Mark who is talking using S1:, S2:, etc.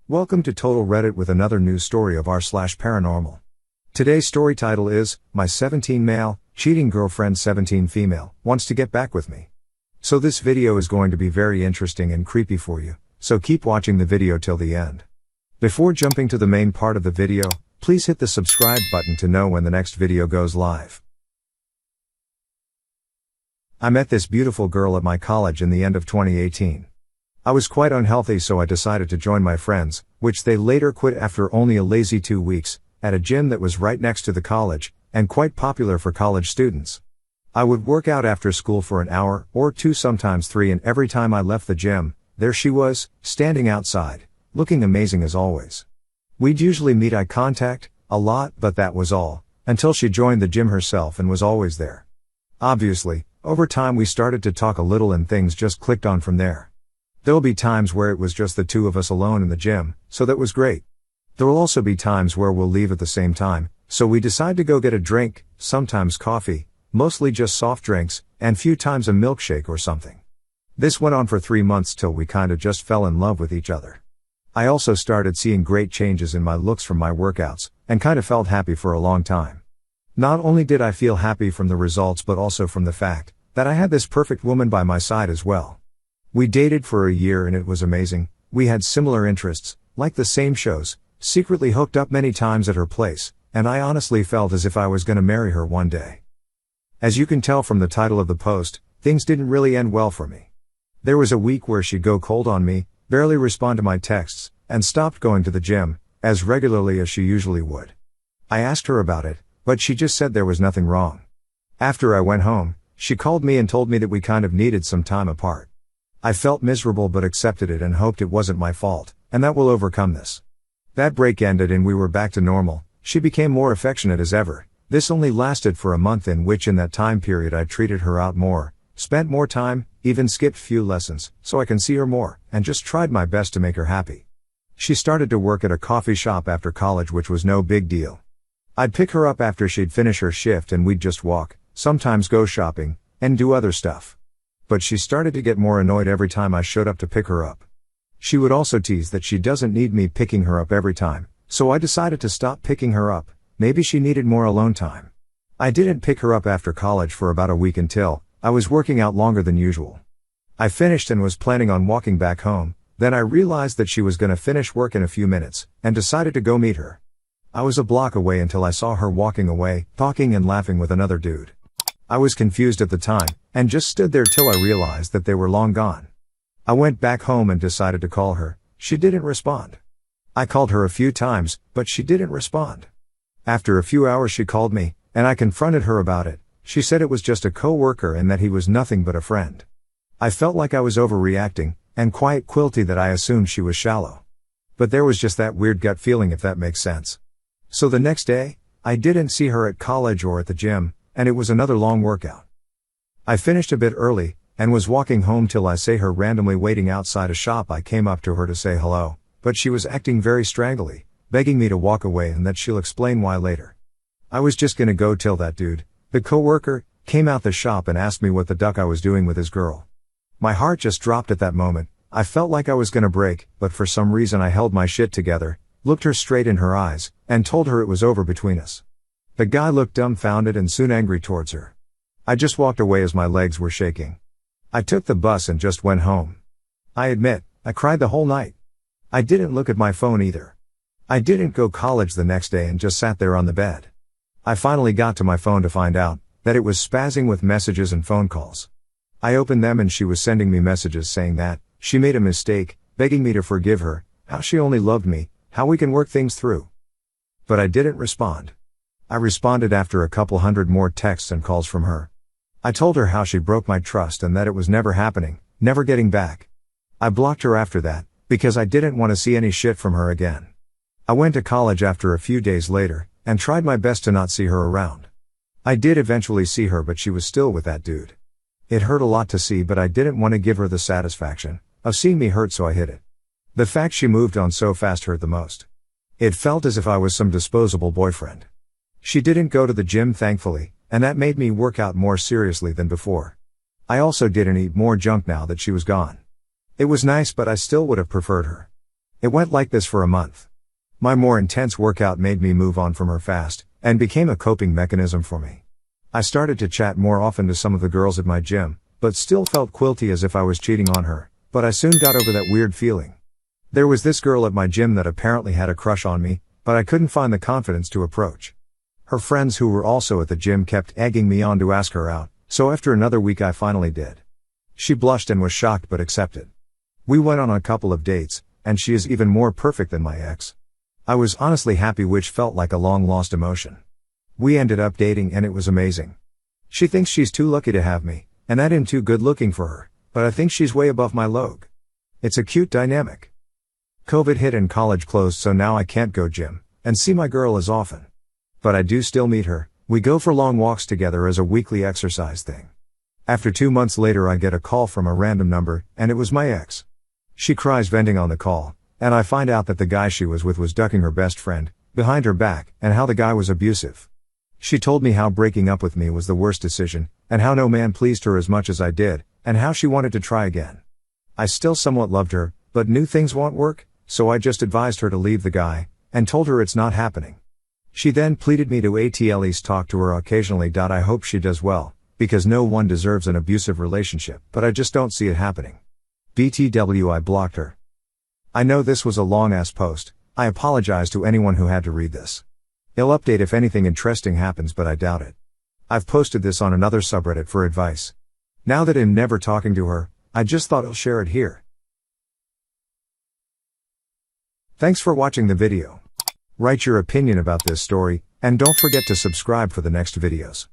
S1: Welcome to Total Reddit with another news story of r/paranormal. Today's story title is, My 17 Male, Cheating Girlfriend 17 Female, Wants to Get Back With Me. So this video is going to be very interesting and creepy for you, so keep watching the video till the end. Before jumping to the main part of the video, please hit the subscribe button to know when the next video goes live. I met this beautiful girl at my college in the end of 2018. I was quite unhealthy, so I decided to join my friends, which they later quit after only a lazy 2 weeks, at a gym that was right next to the college, and quite popular for college students. I would work out after school for an hour, or 2, sometimes 3, and every time I left the gym, there she was, standing outside, looking amazing as always. We'd usually meet eye contact, a lot, but that was all, until she joined the gym herself and was always there. Obviously, over time we started to talk a little and things just clicked on from there. There'll be times where it was just the two of us alone in the gym, so that was great. There'll also be times where we'll leave at the same time, so we decide to go get a drink, sometimes coffee, mostly just soft drinks, and few times a milkshake or something. This went on for 3 months till we kinda just fell in love with each other. I also started seeing great changes in my looks from my workouts, and kinda felt happy for a long time. Not only did I feel happy from the results but also from the fact that I had this perfect woman by my side as well. We dated for a year and it was amazing. We had similar interests, like the same shows, secretly hooked up many times at her place, and I honestly felt as if I was gonna marry her one day. As you can tell from the title of the post, things didn't really end well for me. There was a week where she'd go cold on me, barely respond to my texts, and stopped going to the gym, as regularly as she usually would. I asked her about it, but she just said there was nothing wrong. After I went home, she called me and told me that we kind of needed some time apart. I felt miserable but accepted it and hoped it wasn't my fault, and that we'll overcome this. That break ended and we were back to normal. She became more affectionate as ever. This only lasted for a month, in which in that time period I treated her out more, spent more time, even skipped few lessons, so I can see her more, and just tried my best to make her happy. She started to work at a coffee shop after college, which was no big deal. I'd pick her up after she'd finish her shift and we'd just walk, sometimes go shopping, and do other stuff. But she started to get more annoyed every time I showed up to pick her up. She would also tease that she doesn't need me picking her up every time, so I decided to stop picking her up. Maybe she needed more alone time. I didn't pick her up after college for about a week until I was working out longer than usual. I finished and was planning on walking back home, then I realized that she was gonna finish work in a few minutes, and decided to go meet her. I was a block away until I saw her walking away, talking and laughing with another dude. I was confused at the time, and just stood there till I realized that they were long gone. I went back home and decided to call her. She didn't respond. I called her a few times, but she didn't respond. After a few hours she called me, and I confronted her about it. She said it was just a co-worker and that he was nothing but a friend. I felt like I was overreacting, and quite quilty that I assumed she was shallow. But there was just that weird gut feeling, if that makes sense. So the next day, I didn't see her at college or at the gym, and it was another long workout. I finished a bit early, and was walking home till I saw her randomly waiting outside a shop. I came up to her to say hello, but she was acting very strangely, begging me to walk away and that she'll explain why later. I was just gonna go till that dude, the co-worker, came out the shop and asked me what the duck I was doing with his girl. My heart just dropped at that moment. I felt like I was gonna break, but for some reason I held my shit together, looked her straight in her eyes, and told her it was over between us. The guy looked dumbfounded and soon angry towards her. I just walked away as my legs were shaking. I took the bus and just went home. I admit, I cried the whole night. I didn't look at my phone either. I didn't go college the next day and just sat there on the bed. I finally got to my phone to find out that it was spazzing with messages and phone calls. I opened them and she was sending me messages saying that she made a mistake, begging me to forgive her, how she only loved me, how we can work things through. But I didn't respond. I responded after a couple hundred more texts and calls from her. I told her how she broke my trust and that it was never happening, never getting back. I blocked her after that, because I didn't want to see any shit from her again. I went to college after a few days later, and tried my best to not see her around. I did eventually see her, but she was still with that dude. It hurt a lot to see, but I didn't want to give her the satisfaction of seeing me hurt, so I hid it. The fact she moved on so fast hurt the most. It felt as if I was some disposable boyfriend. She didn't go to the gym, thankfully, and that made me work out more seriously than before. I also didn't eat more junk now that she was gone. It was nice, but I still would have preferred her. It went like this for a month. My more intense workout made me move on from her fast, and became a coping mechanism for me. I started to chat more often to some of the girls at my gym, but still felt guilty as if I was cheating on her, but I soon got over that weird feeling. There was this girl at my gym that apparently had a crush on me, but I couldn't find the confidence to approach. Her friends who were also at the gym kept egging me on to ask her out, so after another week I finally did. She blushed and was shocked but accepted. We went on a couple of dates, and she is even more perfect than my ex. I was honestly happy, which felt like a long-lost emotion. We ended up dating and it was amazing. She thinks she's too lucky to have me, and that I'm too good looking for her, but I think she's way above my logue. It's a cute dynamic. COVID hit and college closed, so now I can't go gym and see my girl as often. But I do still meet her. We go for long walks together as a weekly exercise thing. After 2 months later I get a call from a random number, and it was my ex. She cries venting on the call, and I find out that the guy she was with was ducking her best friend, behind her back, and how the guy was abusive. She told me how breaking up with me was the worst decision, and how no man pleased her as much as I did, and how she wanted to try again. I still somewhat loved her, but knew things won't work, so I just advised her to leave the guy, and told her it's not happening. She then pleaded me to at least talk to her occasionally. I hope she does well, because no one deserves an abusive relationship, but I just don't see it happening. BTW, I blocked her. I know this was a long-ass post. I apologize to anyone who had to read this. I'll update if anything interesting happens, but I doubt it. I've posted this on another subreddit for advice. Now that I'm never talking to her, I just thought I'll share it here. Thanks for watching the video. Write your opinion about this story, and don't forget to subscribe for the next videos.